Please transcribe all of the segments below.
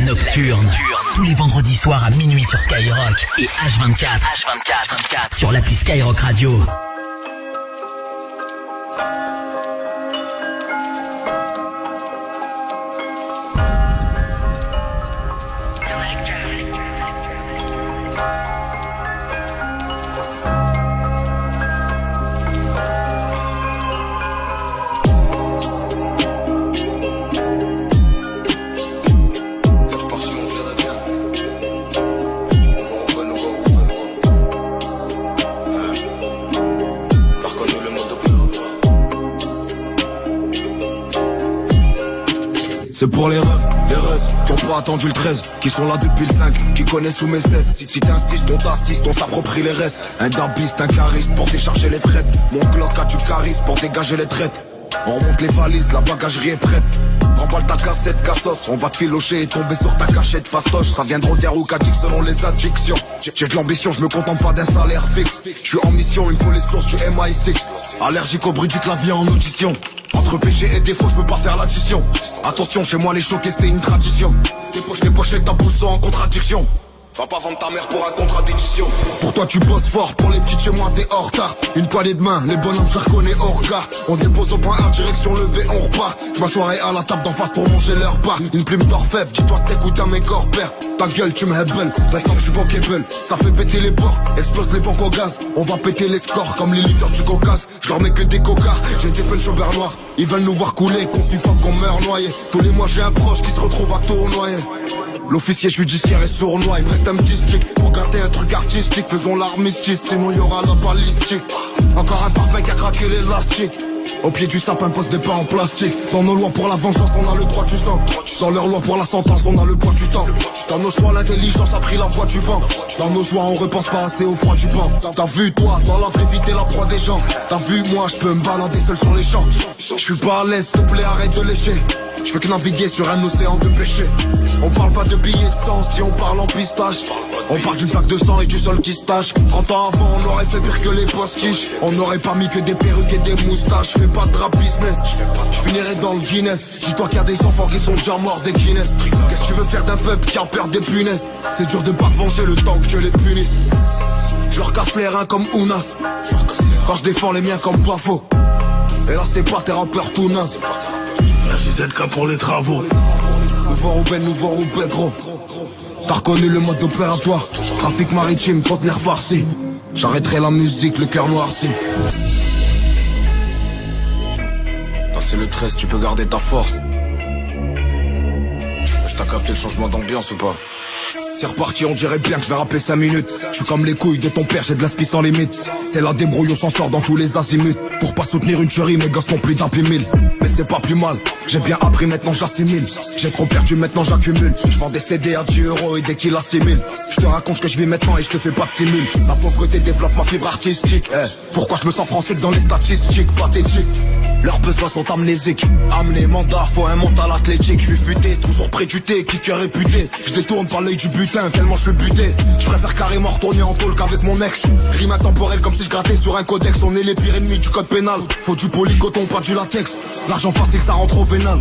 Nocturne. Tous les vendredis soirs à minuit sur Skyrock et H24 sur l'appli Skyrock Radio. C'est pour les refs, les reuses, qui ont pas attendu le 13, qui sont là depuis le 5, qui connaissent tous mes 16. Si t'insistes, on t'assiste, on s'approprie les restes. Un darbiste, un chariste pour décharger les frettes. Mon Glock a du charisme pour dégager les traites. On remonte les valises, la bagagerie est prête. Remballe ta cassette, cassos, on va te filocher et tomber sur ta cachette fastoche. Ça vient de Roder ou Kadik selon les addictions. J'ai de l'ambition, je me contente pas d'un salaire fixe. Je suis en mission, il me faut les sources du MI6. Allergique au bruit du clavier en audition. Entre péché et défaut, je peux pas faire l'addition. Attention, chez moi les choqués c'est une tradition. Tes pochettes, ta bouche sont en contradiction. Va pas vendre ta mère pour un contrat d'édition. Pour toi tu bosses fort, pour les petites chez moi t'es hors retard. Une poignée de main, les bonhommes je reconnais au regard. On dépose au point A, direction levé, on repart. Je m'assoirai à la table d'en face pour manger leur part. Une plume d'orfèvre, dis-toi que t'écoutes à mes corps pères. Ta gueule tu me hebel, maintenant que je suis bankable. Ça fait péter les portes, explose les banques au gaz. On va péter les scores comme les leaders du Caucase. Je leur mets que des cocards, j'ai des punch au beurre noir. Ils veulent nous voir couler, qu'on suffoque, qu'on meurt noyé. Tous les mois j'ai un proche qui se retrouve à tournoyer. L'officier judiciaire est sournois, il me reste un petit stick pour garder un truc artistique, faisons l'armistice, sinon y aura la balistique. Encore un parpaing qui a craqué l'élastique. Au pied du sapin pose des pains en plastique. Dans nos lois pour la vengeance on a le droit du sang. Dans leurs lois pour la sentence on a le poids du temps. Dans nos choix l'intelligence a pris la voie du vent. Dans nos joies on repense pas assez au froid du vent. T'as vu toi dans la vraie vie t'es la proie des gens. T'as vu moi je peux me balader seul sur les champs. Je suis pas à l'aise, s'il te plaît arrête de lécher. Je fais que naviguer sur un océan de péché. On parle pas de billets de sang si on parle en pistache. On parle d'une plaque de sang et du sol qui se tâche. 30 ans avant on aurait fait pire que les postiches. On n'aurait pas mis que des perruques et des moustaches. Je fais pas de rap business, je finirai dans le Guinness. Dis-toi qu'il y a des enfants qui sont déjà morts des Guinness. Qu'est-ce que tu veux faire d'un peuple qui a peur des punaises? C'est dur de pas te venger le temps que je les punisse. Je leur casse les reins comme Ounas. Quand je défends les miens comme Pafo. Et là c'est pas tes rappeurs tout naze. Merci ZK pour les travaux. Nouveau Roubaix gros. T'as reconnu le mode opératoire. Trafic maritime, conteneur farci. J'arrêterai la musique, le cœur noirci. Là c'est le 13, tu peux garder ta force. Je t'ai capté le changement d'ambiance ou pas? C'est reparti, on dirait bien que je vais rapper 5 minutes. Je suis comme les couilles de ton père, j'ai de la spi sans limite. C'est la débrouille, on s'en sort dans tous les azimuts. Pour pas soutenir une tuerie, mes gosses n'ont plus d'un plus 1000. Mais c'est pas plus mal, j'ai bien appris, maintenant j'assimile. J'ai trop perdu, maintenant j'accumule. Je vends des CD à 10 € et dès qu'il assimile. Je te raconte ce que je vis maintenant et je te fais pas de simule. La pauvreté développe ma fibre artistique. Pourquoi je me sens français que dans les statistiques pathétiques? Leurs besoins sont amnésiques. Amener mandat, faut un mental athlétique. Je suis futé, toujours près du thé, kicker réputé. Je détourne par l'œil du butin, tellement je suis buté. Je préfère carrément retourner en tôle qu'avec mon ex. Rime intemporel comme si je grattais sur un codex. On est les pires ennemis du code pénal. Faut du polycoton, pas du latex. L'argent facile, ça rentre au vénal.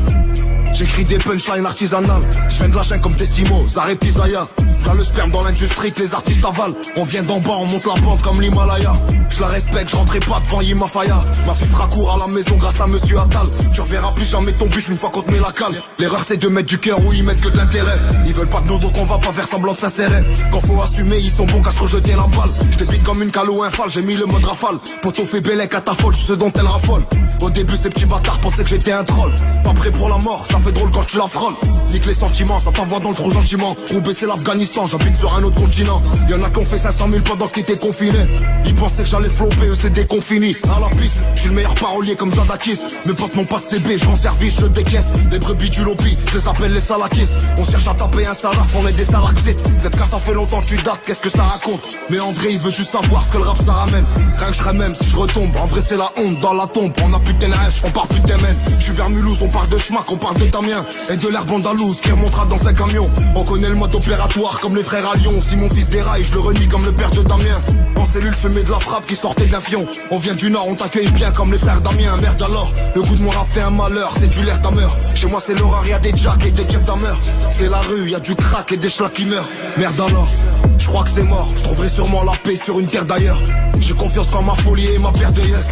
J'écris des punchlines artisanales. Je viens de la chaîne comme Tessimo, Zare et Pisaya. V'là le sperme dans l'industrie que les artistes avalent. On vient d'en bas, on monte la pente comme l'Himalaya. Je la respecte, je rentrerai pas devant Yimafaya. Ma fille fera court à la maison grâce à Monsieur Attal. Tu reverras plus jamais ton bif une fois qu'on te met la cale. L'erreur c'est de mettre du cœur où ils mettent que de l'intérêt. Ils veulent pas de nous donc on va pas faire semblant de s'insérer. Quand faut assumer, ils sont bons qu'à se rejeter la balle. Je débite comme une calo infale, j'ai mis le mode rafale. Poto fait bélec à ta folle, je suis ce dont elle raffole. Au début ces petits bâtards pensaient que j'étais un troll. Pas prêt pour la mort, ça fait drôle quand tu la frôles. Nique les sentiments, ça t'envoie dans le trou gentiment. Roubaix c'est l'Afghanistan, j'habite sur un autre continent. Y'en a qui ont fait 500 000 pendant que t'étais confiné. Ils pensaient que j'allais flopper, eux c'est déconfini. À la piste, je suis le meilleur parolier comme Jadakis. Mes potes n'ont pas de CB, je rends service, je décaisse. Les brebis du lobby, je les appelle les salakis. On cherche à taper un salaf, on est des salaxites. Cette casse ça fait longtemps que tu dates, qu'est-ce que ça raconte? Mais en vrai il veut juste savoir ce que le rap ça ramène. Rien que je serais même si je retombe, en vrai c'est la honte dans la tombe. On a plus de TNH, on part plus de MN. Je suis vers Mulhouse, on parle de schmack, on parle de Damien. Et de l'herbe andalouse qui remontera dans un camion. On connaît le mode opératoire comme les frères à Lyon. Si mon fils déraille, je le renie comme le père de Damien. En cellule, je fumais de la frappe qui sortait d'un fion. On vient du nord, on t'accueille bien comme les frères Damien. Merde alors, le goût de mon rap fait un malheur, c'est du l'air ta mère. Chez moi c'est l'horreur, y'a des jacks et des Jeff Dahmer. c'est la rue, y'a du crack et des schlacs qui meurent. Merde alors, je crois que c'est mort. Je trouverai sûrement la paix sur une terre d'ailleurs. J'ai confiance quand ma folie et ma paire de yeux.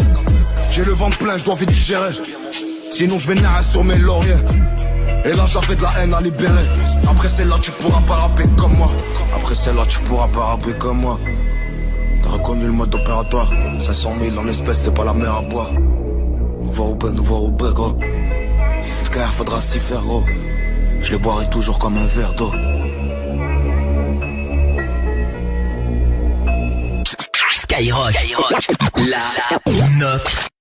J'ai le ventre plein, je dois vite digérer. Sinon je vais naître sur mes lauriers. Et là j'avais de la haine à libérer. Après celle-là tu pourras pas rapper comme moi. Après celle-là tu pourras pas rapper comme moi. T'as reconnu le mode opératoire. 500 000 en espèces c'est pas la mer à boire. Nous voir au bain gros. Si cette carrière faudra s'y faire gros. Je les boirai toujours comme un verre d'eau. Skyrock, la note.